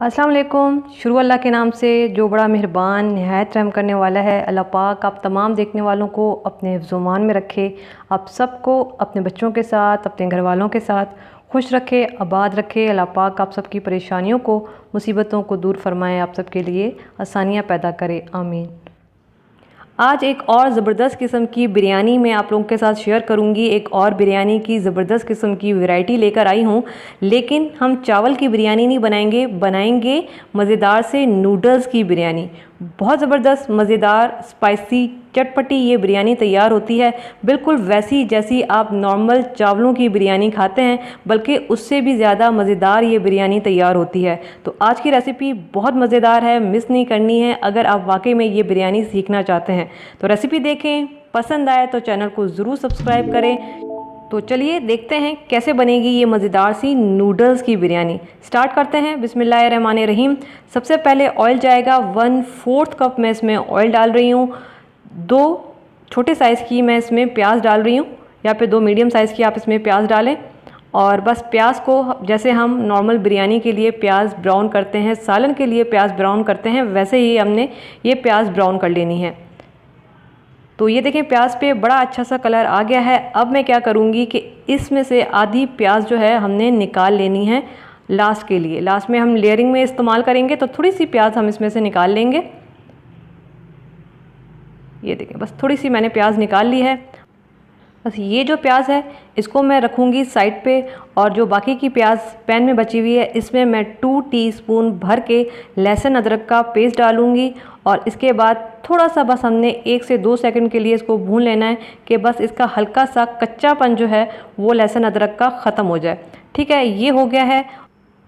अस्सलाम वालेकुम। शुरू अल्लाह के नाम से जो बड़ा मेहरबान नहायत रहम करने वाला है। अल्लाह पाक आप तमाम देखने वालों को अपने हिफ्ज़-ओ-मान में रखे, आप सबको अपने बच्चों के साथ, अपने घर वालों के साथ खुश रखे, आबाद रखे। अल्लाह पाक आप सबकी परेशानियों को, मुसीबतों को दूर फरमाए, आप सबके लिए आसानियाँ पैदा करे, आमीन। आज एक और ज़बरदस्त किस्म की बिरयानी मैं आप लोगों के साथ शेयर करूंगी। एक और बिरयानी की ज़बरदस्त किस्म की वैरायटी लेकर आई हूं, लेकिन हम चावल की बिरयानी नहीं बनाएंगे मज़ेदार से नूडल्स की बिरयानी। बहुत ज़बरदस्त, मज़ेदार, स्पाइसी, चटपटी ये बिरयानी तैयार होती है, बिल्कुल वैसी जैसी आप नॉर्मल चावलों की बिरयानी खाते हैं, बल्कि उससे भी ज़्यादा मज़ेदार ये बिरयानी तैयार होती है। तो आज की रेसिपी बहुत मज़ेदार है, मिस नहीं करनी है अगर आप वाकई में ये बिरयानी सीखना चाहते हैं। तो रेसिपी देखें, पसंद आए तो चैनल को ज़रूर सब्सक्राइब करें। तो चलिए देखते हैं कैसे बनेगी ये मज़ेदार सी नूडल्स की बिरयानी। स्टार्ट करते हैं। बिस्मिल्लाहिर्रहमानिर्रहीम। सबसे पहले ऑयल जाएगा, 1/4 कप मैं इसमें ऑयल डाल रही हूँ। 2 छोटे साइज़ की मैं इसमें प्याज डाल रही हूँ, या फिर 2 मीडियम साइज़ की आप इसमें प्याज डालें। और बस प्याज को जैसे हम नॉर्मल बिरयानी के लिए प्याज ब्राउन करते हैं, सालन के लिए प्याज ब्राउन करते हैं, वैसे ही हमने ये प्याज ब्राउन कर लेनी है। तो ये देखें प्याज पे बड़ा अच्छा सा कलर आ गया है। अब मैं क्या करूँगी कि इसमें से आधी प्याज जो है हमने निकाल लेनी है लास्ट के लिए। लास्ट में हम लेयरिंग में इस्तेमाल करेंगे, तो थोड़ी सी प्याज हम इसमें से निकाल लेंगे। ये देखें बस थोड़ी सी मैंने प्याज निकाल ली है। बस ये जो प्याज है इसको मैं रखूँगी साइड पे, और जो बाकी की प्याज पैन में बची हुई है इसमें मैं 2 टीस्पून भर के लहसुन अदरक का पेस्ट डालूँगी। और इसके बाद थोड़ा सा बस हमने 1 से 2 सेकंड के लिए इसको भून लेना है कि बस इसका हल्का सा कच्चापन जो है वो लहसुन अदरक का ख़त्म हो जाए। ठीक है, ये हो गया है।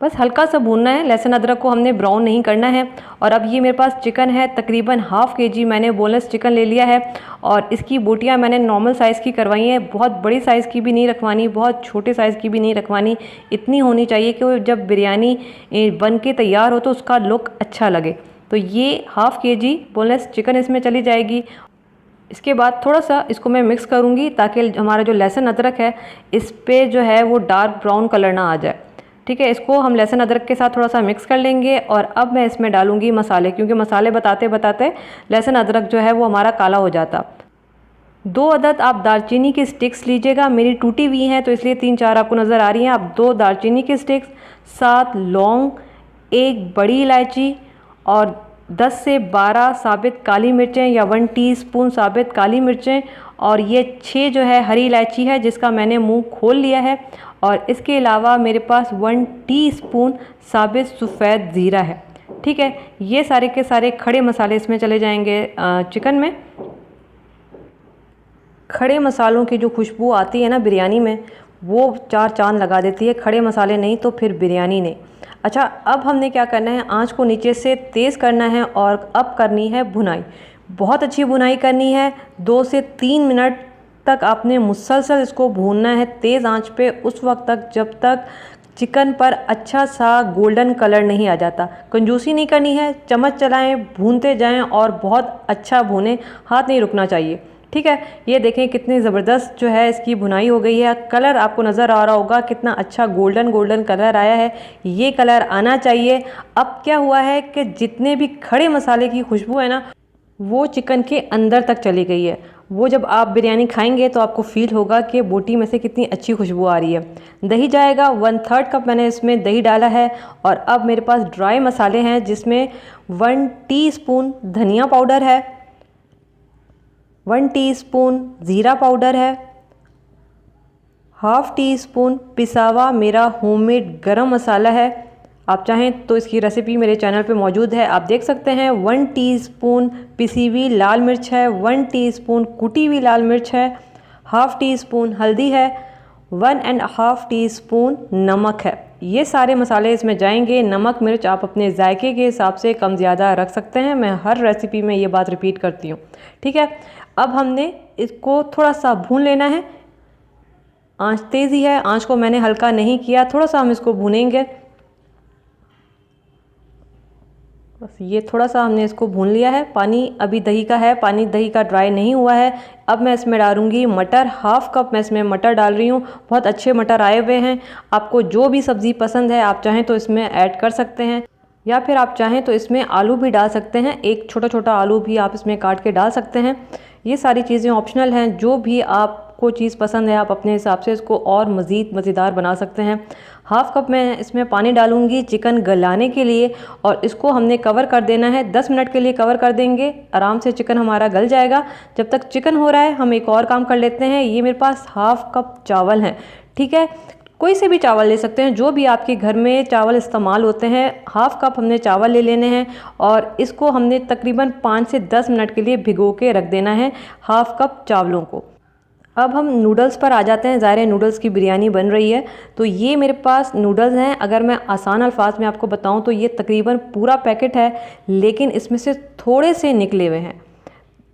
बस हल्का सा भूनना है, लहसुन अदरक को हमने ब्राउन नहीं करना है। और अब ये मेरे पास चिकन है, तकरीबन ½ kg मैंने बोनलेस चिकन ले लिया है। और इसकी बोटियां मैंने नॉर्मल साइज़ की करवाई हैं, बहुत बड़ी साइज़ की भी नहीं रखवानी, बहुत छोटे साइज़ की भी नहीं रखवानी। इतनी होनी चाहिए कि जब बिरयानी बन के तैयार हो तो उसका लुक अच्छा लगे। तो ये ½ kg बोनलेस चिकन इसमें चली जाएगी। इसके बाद थोड़ा सा इसको मैं मिक्स करूँगी ताकि हमारा जो लहसुन अदरक है इस पर जो है वो डार्क ब्राउन कलर ना आ जाए। ठीक है, इसको हम लहसुन अदरक के साथ थोड़ा सा मिक्स कर लेंगे। और अब मैं इसमें डालूंगी मसाले, क्योंकि मसाले बताते बताते लहसुन अदरक जो है वो हमारा काला हो जाता। 2 अदद आप दालचीनी की स्टिक्स लीजिएगा, मेरी टूटी हुई हैं तो इसलिए 3-4 आपको नज़र आ रही हैं। आप 2 दालचीनी की स्टिक्स, 7 लौंग, 1 बड़ी इलायची और 10 से 12 साबित काली मिर्चें या 1 टीस्पून साबित काली मिर्चें, और ये 6 जो है हरी इलायची है जिसका मैंने मुंह खोल लिया है। और इसके अलावा मेरे पास 1 टीस्पून साबित सफ़ेद ज़ीरा है। ठीक है, ये सारे के सारे खड़े मसाले इसमें चले जाएंगे चिकन में। खड़े मसालों की जो खुशबू आती है ना बिरयानी में, वो 4 चांद लगा देती है। खड़े मसाले नहीं तो फिर बिरयानी नहीं। अच्छा, अब हमने क्या करना है, आंच को नीचे से तेज़ करना है और अब करनी है भुनाई। बहुत अच्छी भुनाई करनी है, 2 से 3 मिनट तक आपने मुसलसल इसको भूनना है तेज़ आंच पे, उस वक्त तक जब तक चिकन पर अच्छा सा गोल्डन कलर नहीं आ जाता। कंजूसी नहीं करनी है, चम्मच चलाएं, भूनते जाएं और बहुत अच्छा भूनें, हाथ नहीं रुकना चाहिए। ठीक है, ये देखें कितनी ज़बरदस्त जो है इसकी भुनाई हो गई है। कलर आपको नज़र आ रहा होगा कितना अच्छा गोल्डन गोल्डन कलर आया है, ये कलर आना चाहिए। अब क्या हुआ है कि जितने भी खड़े मसाले की खुशबू है ना वो चिकन के अंदर तक चली गई है। वो जब आप बिरयानी खाएंगे तो आपको फील होगा कि बोटी में से कितनी अच्छी खुशबू आ रही है। दही जाएगा, 1/3 कप मैंने इसमें दही डाला है। और अब मेरे पास ड्राई मसाले हैं जिसमें 1 टीस्पून धनिया पाउडर है, 1 टीस्पून ज़ीरा पाउडर है, ½ टीस्पून पिसा हुआ मेरा होममेड गरम मसाला है। आप चाहें तो इसकी रेसिपी मेरे चैनल पे मौजूद है, आप देख सकते हैं। 1 टीस्पून पिसी हुई लाल मिर्च है, 1 टीस्पून कुटी हुई लाल मिर्च है, ½ टीस्पून हल्दी है, 1.5 टीस्पून नमक है। ये सारे मसाले इसमें जाएंगे। नमक मिर्च आप अपने जायके के हिसाब से कम ज़्यादा रख सकते हैं, मैं हर रेसिपी में ये बात रिपीट करती हूँ। ठीक है, अब हमने इसको थोड़ा सा भून लेना है। आंच तेज़ ही है, आंच को मैंने हल्का नहीं किया, थोड़ा सा हम इसको भूनेंगे। बस ये थोड़ा सा हमने इसको भून लिया है। पानी अभी दही का है, पानी दही का ड्राई नहीं हुआ है। अब मैं इसमें डालूंगी मटर, ½ कप मैं इसमें मटर डाल रही हूँ। बहुत अच्छे मटर आए हुए हैं, आपको जो भी सब्ज़ी पसंद है आप चाहें तो इसमें ऐड कर सकते हैं। या फिर आप चाहें तो इसमें आलू भी डाल सकते हैं, एक छोटा छोटा आलू भी आप इसमें काट के डाल सकते हैं। ये सारी चीज़ें ऑप्शनल हैं, जो भी आपको चीज़ पसंद है आप अपने हिसाब से इसको और मज़ीद मज़ेदार बना सकते हैं। हाफ़ कप मैं इसमें पानी डालूंगी चिकन गलाने के लिए, और इसको हमने कवर कर देना है, 10 मिनट के लिए कवर कर देंगे, आराम से चिकन हमारा गल जाएगा। जब तक चिकन हो रहा है हम एक और काम कर लेते हैं। ये मेरे पास हाफ़ कप चावल हैं, ठीक है, कोई से भी चावल ले सकते हैं, जो भी आपके घर में चावल इस्तेमाल होते हैं। हाफ़ कप हमने चावल ले लेने हैं और इसको हमने तकरीबन 5 से 10 मिनट के लिए भिगो के रख देना है, हाफ़ कप चावलों को। अब हम नूडल्स पर आ जाते हैं। ज़ाहिर है नूडल्स की बिरयानी बन रही है, तो ये मेरे पास नूडल्स हैं। अगर मैं आसान अल्फाज में आपको बताऊं तो ये तकरीबन पूरा पैकेट है, लेकिन इसमें से थोड़े से निकले हुए हैं।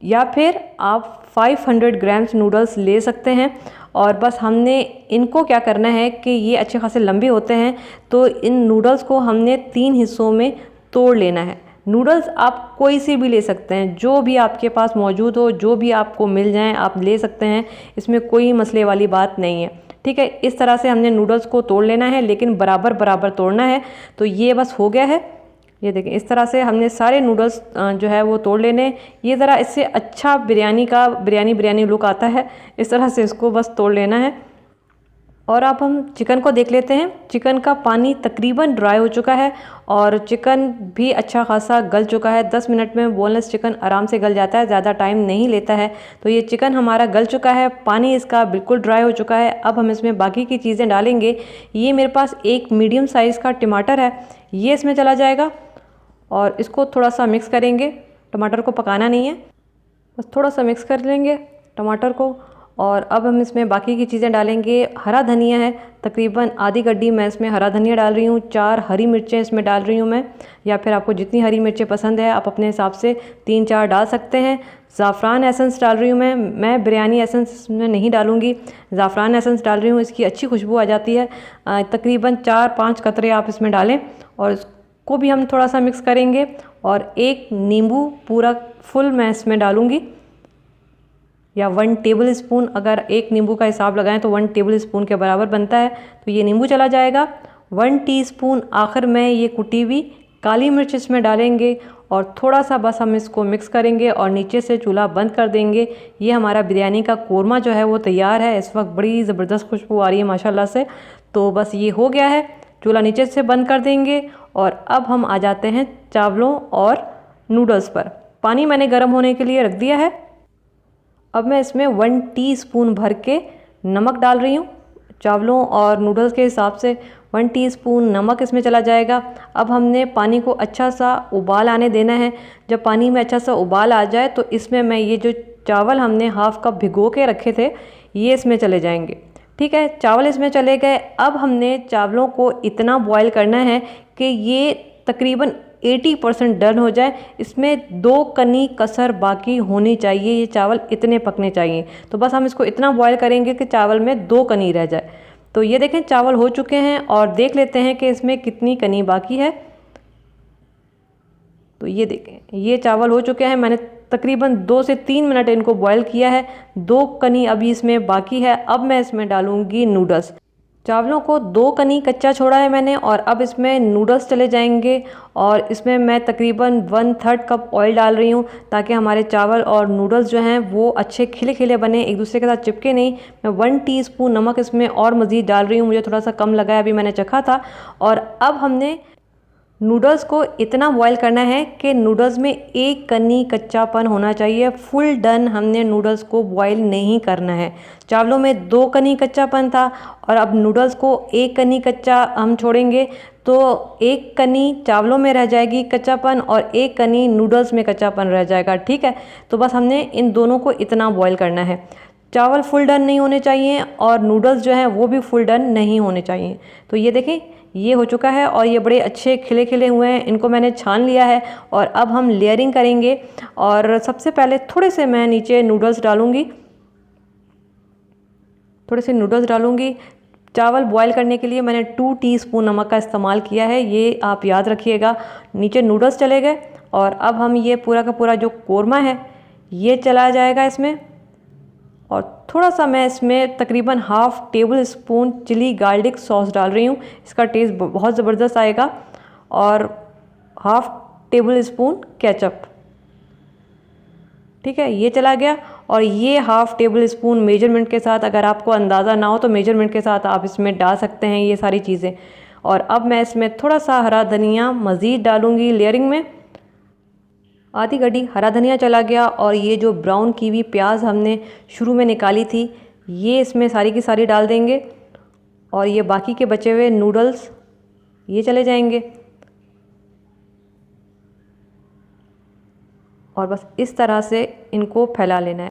या फिर आप 500 ग्राम्स नूडल्स ले सकते हैं, और बस हमने इनको क्या करना है कि ये अच्छे खासे लंबे होते हैं, तो इन नूडल्स को हमने 3 हिस्सों में तोड़ लेना है। नूडल्स आप कोई से भी ले सकते हैं, जो भी आपके पास मौजूद हो, जो भी आपको मिल जाए आप ले सकते हैं, इसमें कोई मसले वाली बात नहीं है, ठीक है। इस तरह से हमने नूडल्स को तोड़ लेना है, लेकिन बराबर बराबर तोड़ना है। तो ये बस हो गया है, ये देखें, इस तरह से हमने सारे नूडल्स जो है वो तोड़ लेने। ये ज़रा इससे अच्छा बिरयानी लुक आता है, इस तरह से इसको बस तोड़ लेना है। और अब हम चिकन को देख लेते हैं। चिकन का पानी तकरीबन ड्राई हो चुका है और चिकन भी अच्छा खासा गल चुका है। 10 मिनट में बोनलेस चिकन आराम से गल जाता है, ज़्यादा टाइम नहीं लेता है। तो ये चिकन हमारा गल चुका है, पानी इसका बिल्कुल ड्राई हो चुका है। अब हम इसमें बाकी की चीज़ें डालेंगे। ये मेरे पास एक मीडियम साइज़ का टमाटर है, ये इसमें चला जाएगा और इसको थोड़ा सा मिक्स करेंगे। टमाटर को पकाना नहीं है, बस थोड़ा सा मिक्स कर लेंगे टमाटर को। और अब हम इसमें बाकी की चीज़ें डालेंगे। हरा धनिया है, तकरीबन आधी गड्डी मैं इसमें हरा धनिया डाल रही हूँ। 4 हरी मिर्चें इसमें डाल रही हूँ मैं, या फिर आपको जितनी हरी मिर्चें पसंद है आप अपने हिसाब से 3-4 डाल सकते हैं। ज़ाफ़रान एसेंस डाल रही हूँ मैं बिरयानी एसेंस में नहीं डालूँगी, ज़ाफ़रान एसेंस डाल रही हूँ, इसकी अच्छी खुशबू आ जाती है। तकरीबन 4-5 कतरे आप इसमें डालें और को भी हम थोड़ा सा मिक्स करेंगे। और एक नींबू पूरा फुल मैं इसमें डालूंगी, या 1 टेबल स्पून, अगर एक नींबू का हिसाब लगाएं तो 1 टेबल स्पून के बराबर बनता है, तो ये नींबू चला जाएगा। 1 टीस्पून आखिर में ये कुटी हुई काली मिर्च इसमें डालेंगे और थोड़ा सा बस हम इसको मिक्स करेंगे और नीचे से चूल्हा बंद कर देंगे। ये हमारा बिरयानी का कोरमा जो है वो तैयार है। इस वक्त बड़ी ज़बरदस्त खुशबू आ रही है माशाल्लाह से। तो बस ये हो गया है, चूल्हा नीचे से बंद कर देंगे। और अब हम आ जाते हैं चावलों और नूडल्स पर। पानी मैंने गर्म होने के लिए रख दिया है। अब मैं इसमें 1 टीस्पून भर के नमक डाल रही हूँ। चावलों और नूडल्स के हिसाब से 1 टीस्पून नमक इसमें चला जाएगा। अब हमने पानी को अच्छा सा उबाल आने देना है। जब पानी में अच्छा सा उबाल आ जाए तो इसमें मैं ये जो चावल हमने हाफ़ कप भिगो के रखे थे ये इसमें चले जाएंगे, ठीक है। चावल इसमें चले गए। अब हमने चावलों को इतना बॉईल करना है कि ये तकरीबन 80% डन हो जाए। इसमें 2 कनी कसर बाकी होनी चाहिए, ये चावल इतने पकने चाहिए। तो बस हम इसको इतना बॉईल करेंगे कि चावल में 2 कनी रह जाए। तो ये देखें चावल हो चुके हैं और देख लेते हैं कि इसमें कितनी कनी बाकी है। तो ये देखें ये चावल हो चुके हैं। मैंने तकरीबन 2 से 3 मिनट इनको बॉईल किया है। 2 कनी अभी इसमें बाकी है। अब मैं इसमें डालूंगी नूडल्स। चावलों को 2 कनी कच्चा छोड़ा है मैंने, और अब इसमें नूडल्स चले जाएंगे। और इसमें मैं तकरीबन 1/3 कप ऑयल डाल रही हूँ, ताकि हमारे चावल और नूडल्स जो हैं वो अच्छे खिले खिले बने, एक दूसरे के साथ चिपके नहीं। मैं 1 टीस्पून नमक इसमें और मज़ीद डाल रही हूँ, मुझे थोड़ा सा कम लगा है, अभी मैंने चखा था। और अब हमने नूडल्स को इतना बॉईल करना है कि नूडल्स में 1 कनी कच्चापन होना चाहिए। फुल डन हमने नूडल्स को बॉईल नहीं करना है। चावलों में 2 कनी कच्चापन था और अब नूडल्स को 1 कनी कच्चा हम छोड़ेंगे, तो 1 कनी चावलों में रह जाएगी कच्चापन और 1 कनी नूडल्स में कच्चापन रह जाएगा, ठीक है। तो बस हमने इन दोनों को इतना बॉईल करना है। चावल फुल डन नहीं होने चाहिए और नूडल्स जो हैं वो भी फुल डन नहीं होने चाहिए। तो ये देखें ये हो चुका है और ये बड़े अच्छे खिले खिले हुए हैं। इनको मैंने छान लिया है और अब हम लेयरिंग करेंगे। और सबसे पहले थोड़े से मैं नीचे नूडल्स डालूंगी, थोड़े से नूडल्स डालूंगी। चावल बॉईल करने के लिए मैंने 2 टीस्पून नमक का इस्तेमाल किया है, ये आप याद रखिएगा। नीचे नूडल्स चले गए और अब हम ये पूरा का पूरा जो कोरमा है ये चला जाएगा इसमें। और थोड़ा सा मैं इसमें तकरीबन 1/2 tablespoon chilli garlic sauce डाल रही हूँ, इसका टेस्ट बहुत ज़बरदस्त आएगा। और हाफ़ टेबल स्पून केचप। ठीक है, ये चला गया। और ये हाफ़ टेबल स्पून मेजरमेंट के साथ, अगर आपको अंदाज़ा ना हो तो मेजरमेंट के साथ आप इसमें डाल सकते हैं ये सारी चीज़ें। और अब मैं इसमें थोड़ा सा हरा धनिया मज़ीद डालूँगी लेयरिंग में। आधी गड्डी हरा धनिया चला गया। और ये जो ब्राउन कीवी प्याज हमने शुरू में निकाली थी, ये इसमें सारी की सारी डाल देंगे। और ये बाकी के बचे हुए नूडल्स ये चले जाएंगे। और बस इस तरह से इनको फैला लेना है।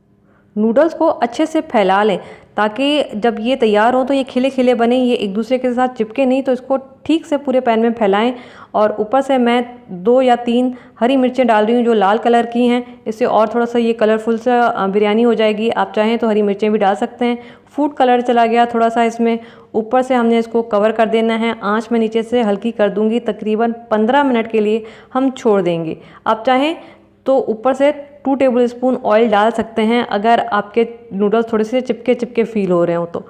नूडल्स को अच्छे से फैला लें ताकि जब ये तैयार हो तो ये खिले खिले बने, ये एक दूसरे के साथ चिपके नहीं। तो इसको ठीक से पूरे पैन में फैलाएं। और ऊपर से मैं 2 या 3 हरी मिर्चें डाल रही हूँ जो लाल कलर की हैं। इससे और थोड़ा सा ये कलरफुल सा बिरयानी हो जाएगी। आप चाहें तो हरी मिर्चें भी डाल सकते हैं। फूड कलर चला गया थोड़ा सा इसमें। ऊपर से हमने इसको कवर कर देना है। आँच में नीचे से हल्की कर दूँगी। तकरीबन 15 मिनट के लिए हम छोड़ देंगे। आप चाहें तो ऊपर से 2 टेबल स्पून ऑयल डाल सकते हैं अगर आपके नूडल्स थोड़े से चिपके चिपके फील हो रहे हो तो।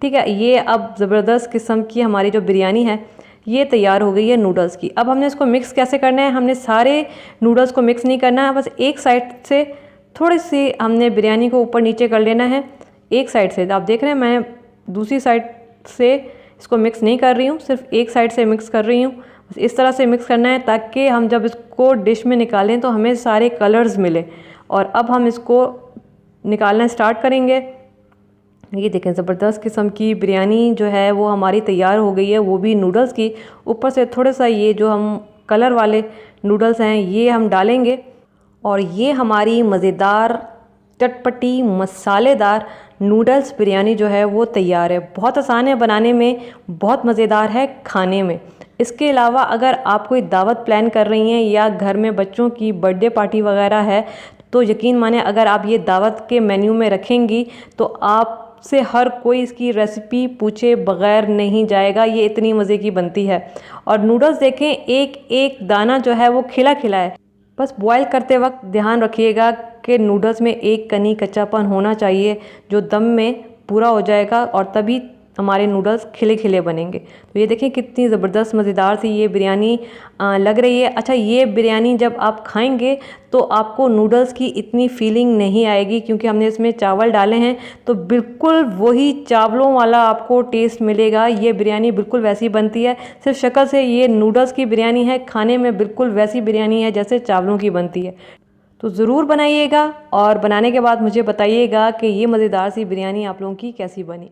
ठीक है, ये अब ज़बरदस्त किस्म की हमारी जो बिरयानी है ये तैयार हो गई है नूडल्स की। अब हमने इसको मिक्स कैसे करना है, हमने सारे नूडल्स को मिक्स नहीं करना है, बस एक साइड से थोड़ी सी हमने बिरयानी को ऊपर नीचे कर लेना है। एक साइड से आप देख रहे हैं, मैं दूसरी साइड से इसको मिक्स नहीं कर रही हूँ, सिर्फ एक साइड से मिक्स कर रही हूँ। बस इस तरह से मिक्स करना है ताकि हम जब इसको डिश में निकालें तो हमें सारे कलर्स मिले। और अब हम इसको निकालना स्टार्ट करेंगे। ये देखें, ज़बरदस्त किस्म की बिरयानी जो है वो हमारी तैयार हो गई है, वो भी नूडल्स की। ऊपर से थोड़ा सा ये जो हम कलर वाले नूडल्स हैं ये हम डालेंगे। और ये हमारी मज़ेदार चटपटी मसालेदार नूडल्स बिरयानी जो है वो तैयार है। बहुत आसान है बनाने में, बहुत मज़ेदार है खाने में। इसके अलावा अगर आप कोई दावत प्लान कर रही हैं या घर में बच्चों की बर्थडे पार्टी वगैरह है तो यकीन माने अगर आप ये दावत के मेन्यू में रखेंगी तो आपसे हर कोई इसकी रेसिपी पूछे बगैर नहीं जाएगा। ये इतनी मज़े की बनती है। और नूडल्स देखें, एक एक दाना जो है वो खिला खिला है। बस बॉयल करते वक्त ध्यान रखिएगा कि नूडल्स में एक कनी कच्चापन होना चाहिए जो दम में पूरा हो जाएगा और तभी हमारे नूडल्स खिले खिले बनेंगे। तो ये देखें कितनी ज़बरदस्त मज़ेदार सी ये बिरयानी लग रही है। अच्छा, ये बिरयानी जब आप खाएंगे तो आपको नूडल्स की इतनी फीलिंग नहीं आएगी क्योंकि हमने इसमें चावल डाले हैं, तो बिल्कुल वही चावलों वाला आपको टेस्ट मिलेगा। ये बिरयानी बिल्कुल वैसी बनती है, सिर्फ शक्ल से ये नूडल्स की बिरयानी है, खाने में बिल्कुल वैसी बिरयानी है जैसे चावलों की बनती है। तो ज़रूर बनाइएगा और बनाने के बाद मुझे बताइएगा कि ये मज़ेदार सी बिरयानी आप लोगों की कैसी बनी।